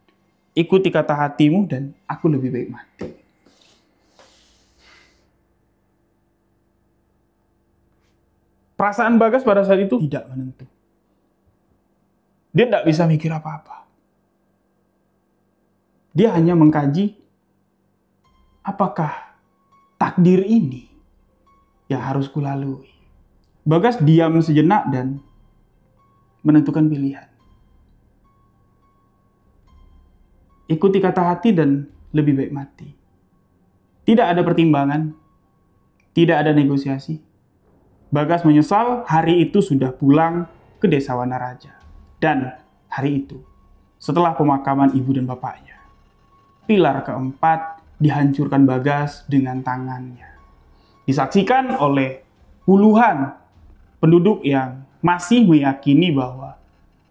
ikuti kata hatimu dan aku lebih baik mati. Perasaan Bagas pada saat itu tidak menentu. Dia tidak bisa mikir apa-apa. Dia hanya mengkaji, apakah takdir ini yang harus kulalui. Bagas diam sejenak dan menentukan pilihan. Ikuti kata hati dan lebih baik mati. Tidak ada pertimbangan, tidak ada negosiasi. Bagas menyesal hari itu sudah pulang ke desa Wanaraja. Dan hari itu, setelah pemakaman ibu dan bapaknya, pilar keempat dihancurkan Bagas dengan tangannya. Disaksikan oleh puluhan penduduk yang masih meyakini bahwa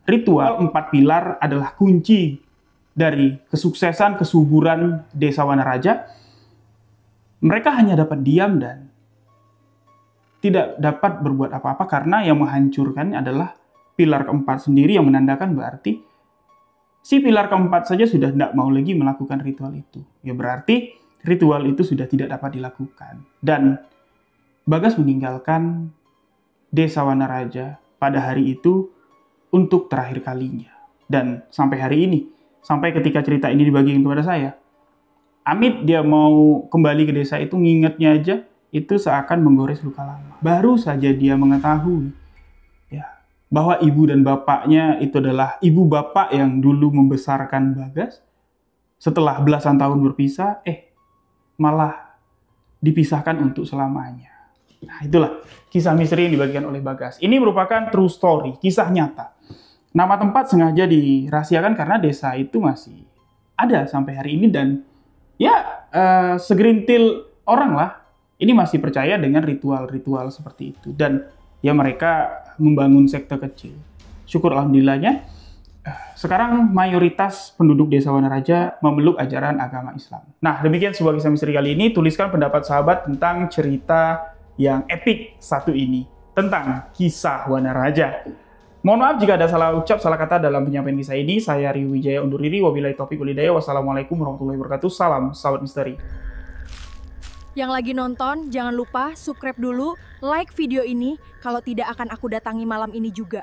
ritual 4 pilar adalah kunci dari kesuksesan, kesuburan desa Wanaraja. Mereka hanya dapat diam dan tidak dapat berbuat apa-apa karena yang menghancurkannya adalah pilar keempat sendiri, yang menandakan berarti si pilar keempat saja sudah tidak mau lagi melakukan ritual itu. Ya berarti ritual itu sudah tidak dapat dilakukan. Dan Bagas meninggalkan desa Wanaraja pada hari itu untuk terakhir kalinya. Dan sampai hari ini, sampai ketika cerita ini dibagikan kepada saya, Amit dia mau kembali ke desa itu, ngingetnya aja itu seakan menggores luka lama. Baru saja dia mengetahui ya, bahwa ibu dan bapaknya itu adalah ibu bapak yang dulu membesarkan Bagas. Setelah belasan tahun berpisah, malah dipisahkan untuk selamanya. Nah, itulah kisah misteri yang dibagikan oleh Bagas. Ini merupakan true story, kisah nyata. Nama tempat sengaja dirahasiakan karena desa itu masih ada sampai hari ini dan ya segerintil orang lah ini masih percaya dengan ritual-ritual seperti itu dan ya mereka membangun sekte kecil. Syukur alhamdulillahnya Sekarang mayoritas penduduk desa Wanaraja memeluk ajaran agama Islam. Nah, demikian sebuah kisah misteri kali ini. Tuliskan pendapat sahabat tentang cerita yang epik satu ini, tentang kisah Wanaraja. Mohon maaf jika ada salah ucap, salah kata dalam penyampaian kisah ini. Saya Rio Wijaya undur diri. Wabillahi taufiq walhidayah. Wassalamualaikum warahmatullahi wabarakatuh. Salam sahabat misteri. Yang lagi nonton, jangan lupa subscribe dulu, like video ini, kalau tidak akan aku datangi malam ini juga.